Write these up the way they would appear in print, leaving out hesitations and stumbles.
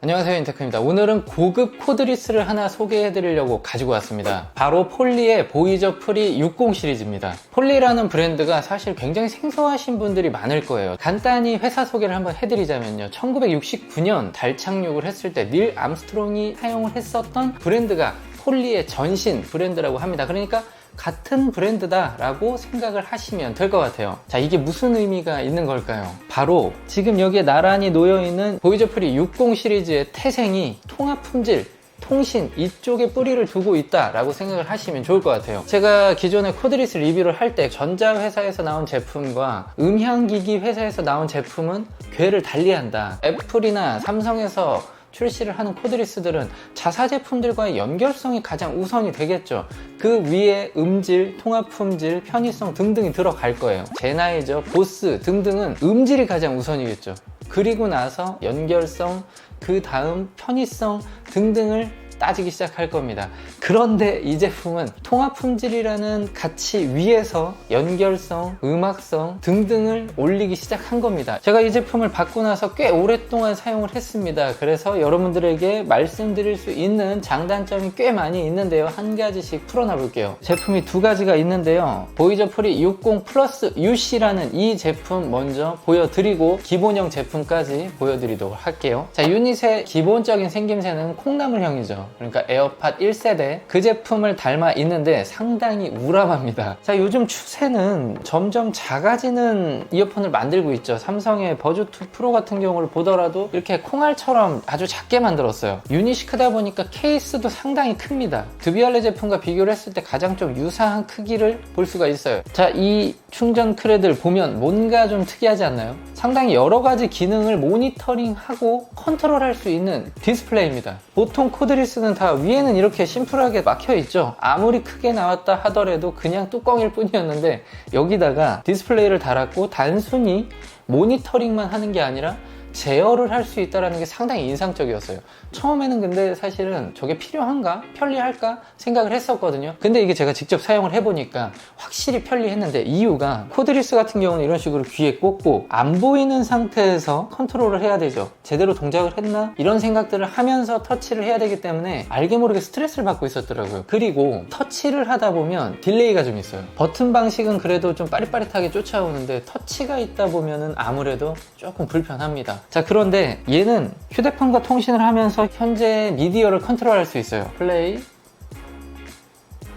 안녕하세요, 인테크입니다. 오늘은 고급 코드리스를 하나 소개해 드리려고 가지고 왔습니다. 바로 폴리의 보이저 프리 60 시리즈입니다. 폴리라는 브랜드가 사실 굉장히 생소하신 분들이 많을 거예요. 간단히 회사 소개를 한번 해드리자면요, 1969년 달 착륙을 했을 때 닐 암스트롱이 사용을 했었던 브랜드가 폴리의 전신 브랜드라고 합니다. 그러니까 같은 브랜드다 라고 생각을 하시면 될 것 같아요. 자, 이게 무슨 의미가 있는 걸까요? 바로 지금 여기에 나란히 놓여있는 보이저 프리 60 시리즈의 태생이 통합 품질, 통신 이쪽에 뿌리를 두고 있다 라고 생각을 하시면 좋을 것 같아요. 제가 기존에 코드리스 리뷰를 할 때 전자회사에서 나온 제품과 음향기기 회사에서 나온 제품은 궤를 달리한다. 애플이나 삼성에서 출시를 하는 코드리스들은 자사 제품들과의 연결성이 가장 우선이 되겠죠. 그 위에 음질, 통합 품질, 편의성 등등이 들어갈 거예요. 제나이저, 보스 등등은 음질이 가장 우선이겠죠. 그리고 나서 연결성, 그 다음 편의성 등등을 따지기 시작할 겁니다. 그런데 이 제품은 통합 품질이라는 가치 위에서 연결성, 음악성 등등을 올리기 시작한 겁니다. 제가 이 제품을 받고 나서 꽤 오랫동안 사용을 했습니다. 그래서 여러분들에게 말씀드릴 수 있는 장단점이 꽤 많이 있는데요, 한 가지씩 풀어놔 볼게요. 제품이 두 가지가 있는데요, 보이저 프리 60 플러스 UC라는 이 제품 먼저 보여드리고 기본형 제품까지 보여드리도록 할게요. 자, 유닛의 기본적인 생김새는 콩나물형이죠. 그러니까 에어팟 1세대 그 제품을 닮아 있는데 상당히 우람합니다. 자, 요즘 추세는 점점 작아지는 이어폰을 만들고 있죠. 삼성의 버즈2 프로 같은 경우를 보더라도 이렇게 콩알처럼 아주 작게 만들었어요. 유닛이 크다 보니까 케이스도 상당히 큽니다. 드비알레 제품과 비교를 했을 때 가장 좀 유사한 크기를 볼 수가 있어요. 자, 이 충전 크레들 보면 뭔가 좀 특이하지 않나요? 상당히 여러 가지 기능을 모니터링하고 컨트롤할 수 있는 디스플레이입니다. 보통 코드리스는 다 위에는 이렇게 심플하게 막혀 있죠. 아무리 크게 나왔다 하더라도 그냥 뚜껑일 뿐이었는데 여기다가 디스플레이를 달았고 단순히 모니터링만 하는 게 아니라 제어를 할 수 있다는 게 상당히 인상적이었어요. 처음에는 근데 사실은 저게 필요한가? 편리할까? 생각을 했었거든요. 근데 이게 제가 직접 사용을 해보니까 확실히 편리했는데, 이유가 코드리스 같은 경우는 이런 식으로 귀에 꽂고 안 보이는 상태에서 컨트롤을 해야 되죠. 제대로 동작을 했나? 이런 생각들을 하면서 터치를 해야 되기 때문에 알게 모르게 스트레스를 받고 있었더라고요. 그리고 터치를 하다 보면 딜레이가 좀 있어요. 버튼 방식은 그래도 좀 빠릿빠릿하게 쫓아오는데 터치가 있다 보면은 아무래도 조금 불편합니다. 자, 그런데 얘는 휴대폰과 통신을 하면서 현재 미디어를 컨트롤할 수 있어요. 플레이,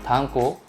다음 곡,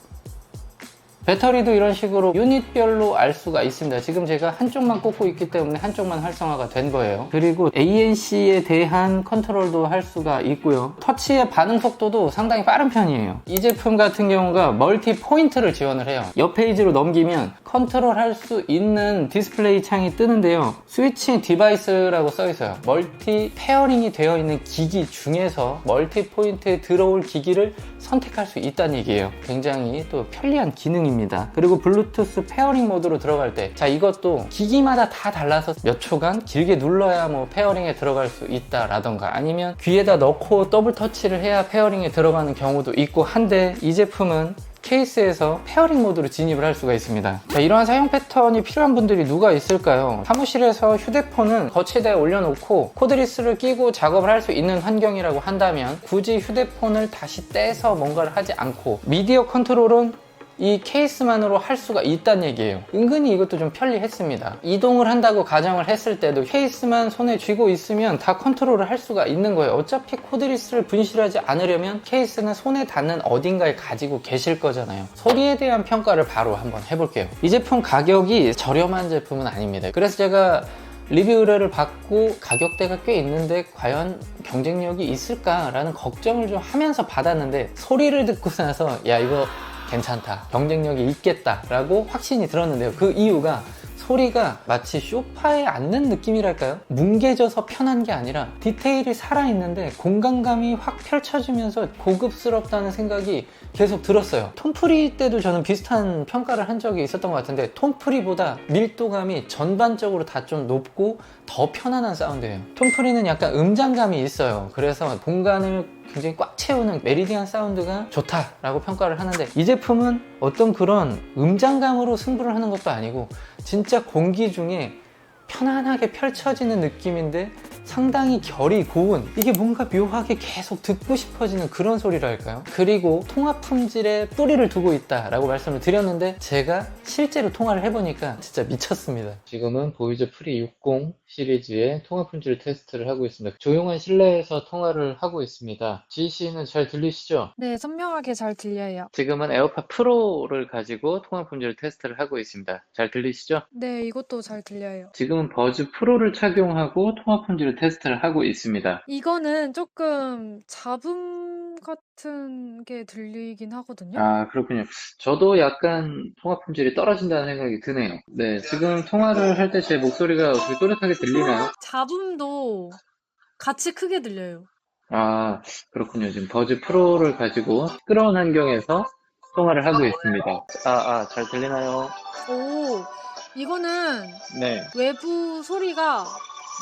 배터리도 이런 식으로 유닛별로 알 수가 있습니다. 지금 제가 한쪽만 꽂고 있기 때문에 한쪽만 활성화가 된 거예요. 그리고 ANC에 대한 컨트롤도 할 수가 있고요. 터치의 반응 속도도 상당히 빠른 편이에요. 이 제품 같은 경우가 멀티 포인트를 지원을 해요. 옆 페이지로 넘기면 컨트롤할 수 있는 디스플레이 창이 뜨는데요, 스위치 디바이스라고 써 있어요. 멀티 페어링이 되어 있는 기기 중에서 멀티 포인트에 들어올 기기를 선택할 수 있다는 얘기예요. 굉장히 또 편리한 기능입니다. 그리고 블루투스 페어링 모드로 들어갈 때, 자, 이것도 기기마다 다 달라서 몇 초간 길게 눌러야 뭐 페어링에 들어갈 수 있다라던가, 아니면 귀에다 넣고 더블 터치를 해야 페어링에 들어가는 경우도 있고 한데, 이 제품은 케이스에서 페어링 모드로 진입을 할 수가 있습니다. 자, 이러한 사용 패턴이 필요한 분들이 누가 있을까요? 사무실에서 휴대폰은 거치대에 올려놓고 코드리스를 끼고 작업을 할 수 있는 환경이라고 한다면 굳이 휴대폰을 다시 떼서 뭔가를 하지 않고 미디어 컨트롤은 이 케이스만으로 할 수가 있다는 얘기예요. 은근히 이것도 좀 편리했습니다. 이동을 한다고 가정을 했을 때도 케이스만 손에 쥐고 있으면 다 컨트롤을 할 수가 있는 거예요. 어차피 코드리스를 분실하지 않으려면 케이스는 손에 닿는 어딘가에 가지고 계실 거잖아요. 소리에 대한 평가를 바로 한번 해볼게요. 이 제품 가격이 저렴한 제품은 아닙니다. 그래서 제가 리뷰 의뢰를 받고 가격대가 꽤 있는데 과연 경쟁력이 있을까라는 걱정을 좀 하면서 받았는데, 소리를 듣고 나서 야, 이거 괜찮다, 경쟁력이 있겠다 라고 확신이 들었는데요. 그 이유가 소리가 마치 소파에 앉는 느낌이랄까요? 뭉개져서 편한 게 아니라 디테일이 살아있는데 공간감이 확 펼쳐지면서 고급스럽다는 생각이 계속 들었어요. 톰프리 때도 저는 비슷한 평가를 한 적이 있었던 것 같은데, 톰프리보다 밀도감이 전반적으로 다 좀 높고 더 편안한 사운드예요. 톰프리는 약간 음장감이 있어요. 그래서 공간을 굉장히 꽉 채우는 메리디안 사운드가 좋다라고 평가를 하는데, 이 제품은 어떤 그런 음장감으로 승부를 하는 것도 아니고 진짜 공기 중에 편안하게 펼쳐지는 느낌인데 상당히 결이 고운, 이게 뭔가 묘하게 계속 듣고 싶어지는 그런 소리랄까요? 그리고 통화 품질에 뿌리를 두고 있다라고 말씀을 드렸는데 제가 실제로 통화를 해보니까 진짜 미쳤습니다. 지금은 보이저 프리 60 시리즈의 통화 품질 테스트를 하고 있습니다. 조용한 실내에서 통화를 하고 있습니다. 지희씨는 잘 들리시죠? 네, 선명하게 잘 들려요. 지금은 에어팟 프로를 가지고 통화 품질 테스트를 하고 있습니다. 잘 들리시죠? 네, 이것도 잘 들려요. 지금은 버즈 프로를 착용하고 통화 품질 테스트를 하고 있습니다. 이거는 조금 잡음 같은 게 들리긴 하거든요. 아, 그렇군요. 저도 약간 통화 품질이 떨어진다는 생각이 드네요. 네, 지금 통화를 할 때 제 목소리가 어떻게 또렷하게 들리나요? 잡음도 같이 크게 들려요. 아, 그렇군요. 지금 버즈 프로를 가지고 시끄러운 환경에서 통화를 하고 있습니다. 잘 들리나요? 오, 이거는 네, 외부 소리가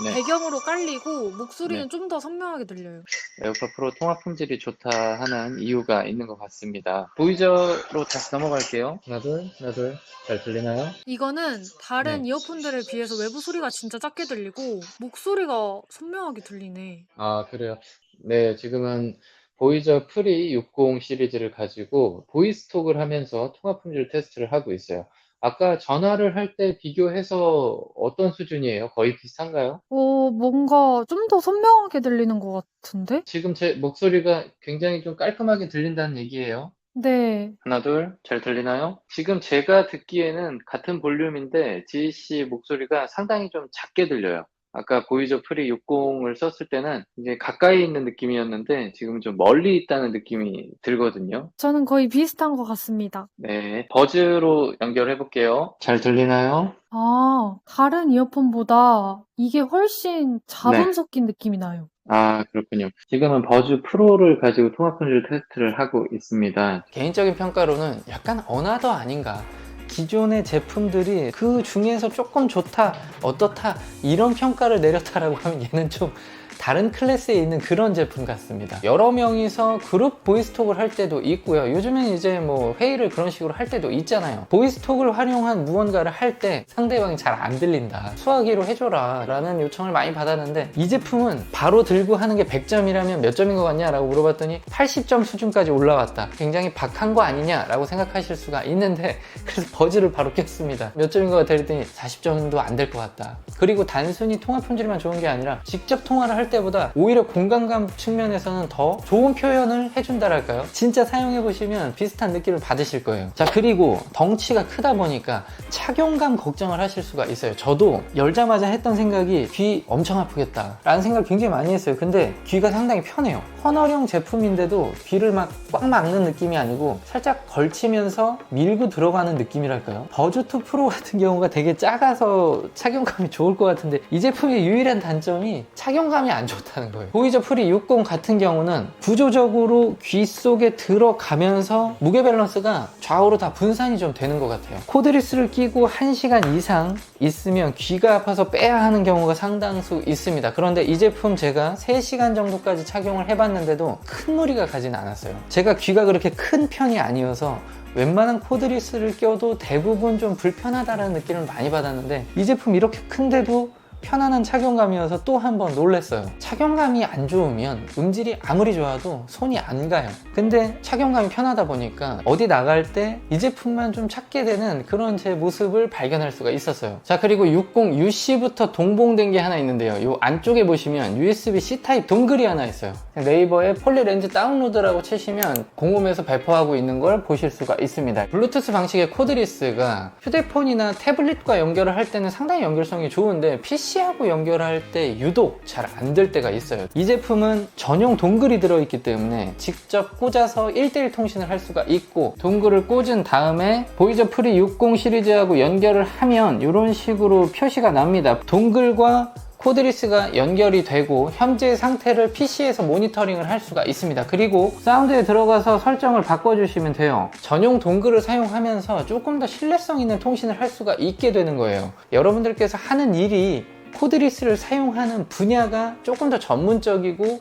네, 배경으로 깔리고 네. 목소리는 좀 더 선명하게 들려요. 에어팟 프로 통화 품질이 좋다 하는 이유가 있는 것 같습니다. 보이저로 다시 넘어갈게요. 하나, 둘, 하나, 둘. 잘 들리나요? 이거는 다른 네. 이어폰들에 비해서 외부 소리가 진짜 작게 들리고 목소리가 선명하게 들리네. 아, 그래요. 네, 지금은 보이저 프리 60 시리즈를 가지고 보이스톡을 하면서 통화 품질 테스트를 하고 있어요. 아까 전화를 할 때 비교해서 어떤 수준이에요? 거의 비슷한가요? 뭔가 좀 더 선명하게 들리는 것 같은데? 지금 제 목소리가 굉장히 좀 깔끔하게 들린다는 얘기예요. 네. 하나, 둘, 잘 들리나요? 지금 제가 듣기에는 같은 볼륨인데 지희 씨 목소리가 상당히 좀 작게 들려요. 아까 보이저 프리 60을 썼을 때는 이제 가까이 있는 느낌이었는데 지금 좀 멀리 있다는 느낌이 들거든요. 저는 거의 비슷한 것 같습니다. 네, 버즈로 연결해 볼게요. 잘 들리나요? 아, 다른 이어폰보다 이게 훨씬 네. 잡음 섞인 느낌이 나요. 아, 그렇군요. 지금은 버즈 프로를 가지고 통합 품질 테스트를 하고 있습니다. 개인적인 평가로는 약간 어나더 아닌가. 기존의 제품들이 그 중에서 조금 좋다, 어떻다, 이런 평가를 내렸다라고 하면 얘는 좀 다른 클래스에 있는 그런 제품 같습니다. 여러 명이서 그룹 보이스톡을 할 때도 있고요. 요즘엔 이제 뭐 회의를 그런 식으로 할 때도 있잖아요. 보이스톡을 활용한 무언가를 할 때 상대방이 잘 안 들린다, 수화기로 해줘라 라는 요청을 많이 받았는데 이 제품은 바로 들고 하는 게 100점이라면 몇 점인 것 같냐 라고 물어봤더니 80점 수준까지 올라왔다. 굉장히 박한 거 아니냐 라고 생각하실 수가 있는데 그래서 버즈를 바로 꼈습니다. 몇 점인 것 같아 그랬더니 40점도 안 될 것 같다. 그리고 단순히 통화 품질만 좋은 게 아니라 직접 통화를 할 때보다 오히려 공간감 측면에서는 더 좋은 표현을 해준다랄까요? 진짜 사용해보시면 비슷한 느낌을 받으실 거예요. 자, 그리고 덩치가 크다 보니까 착용감 걱정을 하실 수가 있어요. 저도 열자마자 했던 생각이 귀 엄청 아프겠다 라는 생각을 굉장히 많이 했어요. 근데 귀가 상당히 편해요. 헌얼형 제품인데도 귀를 막 꽉 막는 느낌이 아니고 살짝 걸치면서 밀고 들어가는 느낌이랄까요? 버즈2 프로 같은 경우가 되게 작아서 착용감이 좋을 것 같은데 이 제품의 유일한 단점이 착용감이 안 좋다는 거예요. 보이저 프리 60 같은 경우는 구조적으로 귀 속에 들어가면서 무게 밸런스가 좌우로 다 분산이 좀 되는 것 같아요. 코드리스를 끼고 1시간 이상 있으면 귀가 아파서 빼야 하는 경우가 상당수 있습니다. 그런데 이 제품 제가 3시간 정도까지 착용을 해봤는데도 큰 무리가 가진 않았어요. 제가 귀가 그렇게 큰 편이 아니어서 웬만한 코드리스를 껴도 대부분 좀 불편하다는 느낌을 많이 받았는데 이 제품 이렇게 큰데도 편안한 착용감이어서 또 한 번 놀랐어요. 착용감이 안 좋으면 음질이 아무리 좋아도 손이 안 가요. 근데 착용감이 편하다 보니까 어디 나갈 때 이 제품만 좀 찾게 되는 그런 제 모습을 발견할 수가 있었어요. 자, 그리고 60UC부터 동봉된 게 하나 있는데요. 이 안쪽에 보시면 USB-C 타입 동글이 하나 있어요. 네이버에 폴리렌즈 다운로드라고 치시면 공홈에서 배포하고 있는 걸 보실 수가 있습니다. 블루투스 방식의 코드리스가 휴대폰이나 태블릿과 연결을 할 때는 상당히 연결성이 좋은데 PC하고 연결할 때 유독 잘 안 될 때가 있어요. 이 제품은 전용 동글이 들어있기 때문에 직접 꽂아서 1:1 통신을 할 수가 있고, 동글을 꽂은 다음에 보이저 프리 60 시리즈하고 연결을 하면 이런 식으로 표시가 납니다. 동글과 코드리스가 연결이 되고 현재 상태를 PC에서 모니터링을 할 수가 있습니다. 그리고 사운드에 들어가서 설정을 바꿔주시면 돼요. 전용 동글을 사용하면서 조금 더 신뢰성 있는 통신을 할 수가 있게 되는 거예요. 여러분들께서 하는 일이 코드리스를 사용하는 분야가 조금 더 전문적이고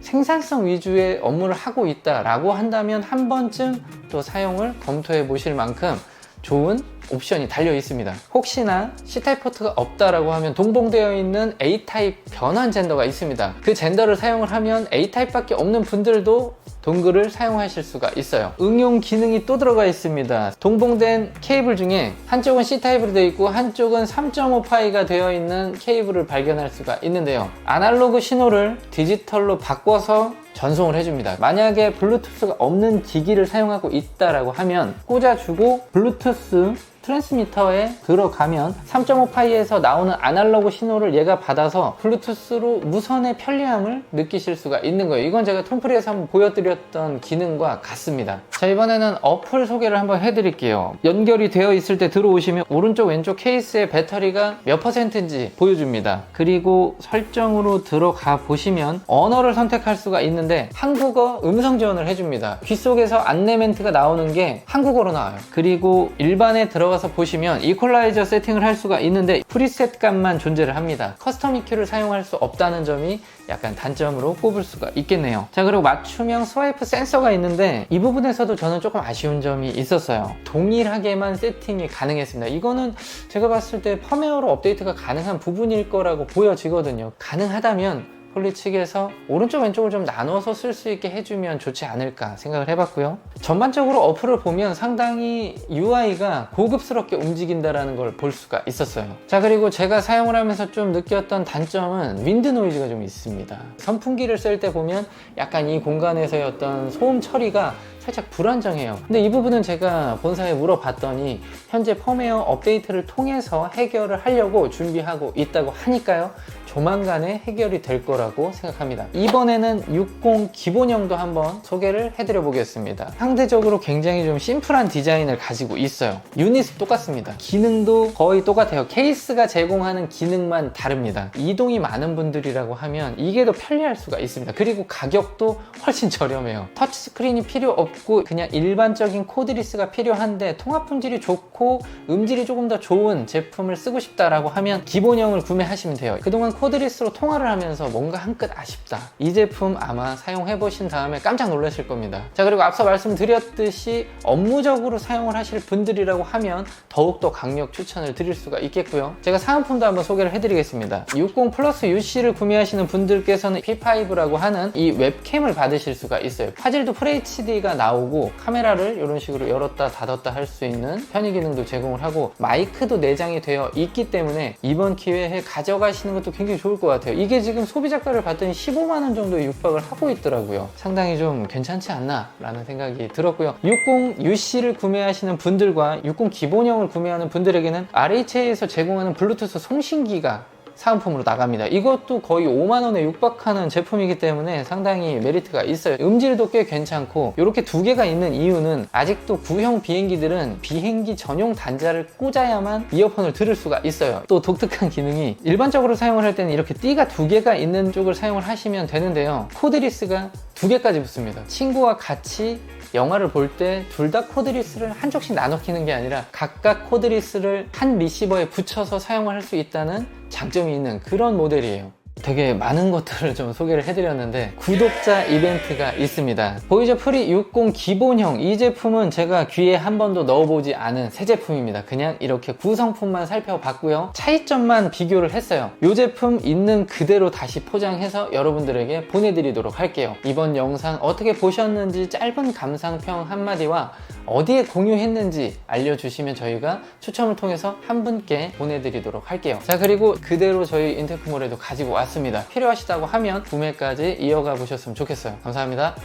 생산성 위주의 업무를 하고 있다라고 한다면 한 번쯤 또 사용을 검토해 보실 만큼 좋은 옵션이 달려 있습니다. 혹시나 C타입 포트가 없다라고 하면 동봉되어 있는 A타입 변환 젠더가 있습니다. 그 젠더를 사용을 하면 A타입밖에 없는 분들도 동글을 사용하실 수가 있어요. 응용 기능이 또 들어가 있습니다. 동봉된 케이블 중에 한쪽은 C타입으로 되어 있고 한쪽은 3.5파이가 되어 있는 케이블을 발견할 수가 있는데요. 아날로그 신호를 디지털로 바꿔서 전송을 해줍니다. 만약에 블루투스가 없는 기기를 사용하고 있다라고 하면 꽂아주고 블루투스 트랜스미터에 들어가면 3.5파이에서 나오는 아날로그 신호를 얘가 받아서 블루투스로 무선의 편리함을 느끼실 수가 있는 거예요. 이건 제가 톰프리에서 한번 보여드렸던 기능과 같습니다. 자, 이번에는 어플 소개를 한번 해드릴게요. 연결이 되어 있을 때 들어오시면 오른쪽 왼쪽 케이스의 배터리가 몇 %인지 보여줍니다. 그리고 설정으로 들어가 보시면 언어를 선택할 수가 있는데 한국어 음성 지원을 해줍니다. 귀 속에서 안내 멘트가 나오는 게 한국어로 나와요. 그리고 일반에 들어가서 보시면 이퀄라이저 세팅을 할 수가 있는데 프리셋 값만 존재를 합니다. 커스텀 EQ를 사용할 수 없다는 점이 약간 단점으로 꼽을 수가 있겠네요. 자, 그리고 맞춤형 스와이프 센서가 있는데 이 부분에서도 저는 조금 아쉬운 점이 있었어요. 동일하게만 세팅이 가능했습니다. 이거는 제가 봤을 때 펌웨어로 업데이트가 가능한 부분일 거라고 보여지거든요. 가능하다면 폴리 측에서 오른쪽 왼쪽을 좀 나눠서 쓸 수 있게 해주면 좋지 않을까 생각을 해봤고요. 전반적으로 어플을 보면 상당히 UI가 고급스럽게 움직인다는 걸 볼 수가 있었어요. 자, 그리고 제가 사용을 하면서 좀 느꼈던 단점은 윈드 노이즈가 좀 있습니다. 선풍기를 쓸 때 보면 약간 이 공간에서의 어떤 소음 처리가 살짝 불안정해요. 근데 이 부분은 제가 본사에 물어봤더니 현재 펌웨어 업데이트를 통해서 해결을 하려고 준비하고 있다고 하니까요. 조만간에 해결이 될 거라고 생각합니다. 이번에는 60 기본형도 한번 소개를 해드려 보겠습니다. 상대적으로 굉장히 좀 심플한 디자인을 가지고 있어요. 유닛은 똑같습니다. 기능도 거의 똑같아요. 케이스가 제공하는 기능만 다릅니다. 이동이 많은 분들이라고 하면 이게 더 편리할 수가 있습니다. 그리고 가격도 훨씬 저렴해요. 터치스크린이 필요 없고 그냥 일반적인 코드리스가 필요한데 통합 품질이 좋고 음질이 조금 더 좋은 제품을 쓰고 싶다라고 하면 기본형을 구매하시면 돼요. 그동안 코드리스로 통화를 하면서 뭔가 한 끗 아쉽다. 이 제품 아마 사용해 보신 다음에 깜짝 놀라실 겁니다. 자, 그리고 앞서 말씀드렸듯이 업무적으로 사용을 하실 분들이라고 하면 더욱더 강력 추천을 드릴 수가 있겠고요. 제가 사은품도 한번 소개를 해드리겠습니다. 60 플러스 UC를 구매하시는 분들께서는 P5라고 하는 이 웹캠을 받으실 수가 있어요. 화질도 FHD가 나오고 카메라를 이런 식으로 열었다 닫았다 할 수 있는 편의 기능도 제공을 하고 마이크도 내장이 되어 있기 때문에 이번 기회에 가져가시는 것도 굉장히 좋을 것 같아요. 이게 지금 소비자가를 봤더니 15만원 정도에 육박을 하고 있더라고요. 상당히 좀 괜찮지 않나 라는 생각이 들었고요. 60 UC를 구매하시는 분들과 60 기본형을 구매하는 분들에게는 RHA에서 제공하는 블루투스 송신기가 사은품으로 나갑니다. 이것도 거의 5만원에 육박하는 제품이기 때문에 상당히 메리트가 있어요. 음질도 꽤 괜찮고 이렇게 두 개가 있는 이유는 아직도 구형 비행기들은 비행기 전용 단자를 꽂아야만 이어폰을 들을 수가 있어요. 또 독특한 기능이 일반적으로 사용을 할 때는 이렇게 띠가 두 개가 있는 쪽을 사용을 하시면 되는데요. 코드리스가 두 개까지 붙습니다. 친구와 같이 영화를 볼 때 둘 다 코드리스를 한쪽씩 나눠 끼는 게 아니라 각각 코드리스를 한 리시버에 붙여서 사용을 할 수 있다는 장점이 있는 그런 모델이에요. 되게 많은 것들을 좀 소개를 해드렸는데 구독자 이벤트가 있습니다. 보이저 프리 60 기본형, 이 제품은 제가 귀에 한 번도 넣어보지 않은 새 제품입니다. 그냥 이렇게 구성품만 살펴봤고요. 차이점만 비교를 했어요. 이 제품 있는 그대로 다시 포장해서 여러분들에게 보내드리도록 할게요. 이번 영상 어떻게 보셨는지 짧은 감상평 한마디와 어디에 공유했는지 알려주시면 저희가 추첨을 통해서 한 분께 보내드리도록 할게요. 자, 그리고 그대로 저희 인테크몰에도 가지고 왔습니다. 필요하시다고 하면 구매까지 이어가 보셨으면 좋겠어요. 감사합니다.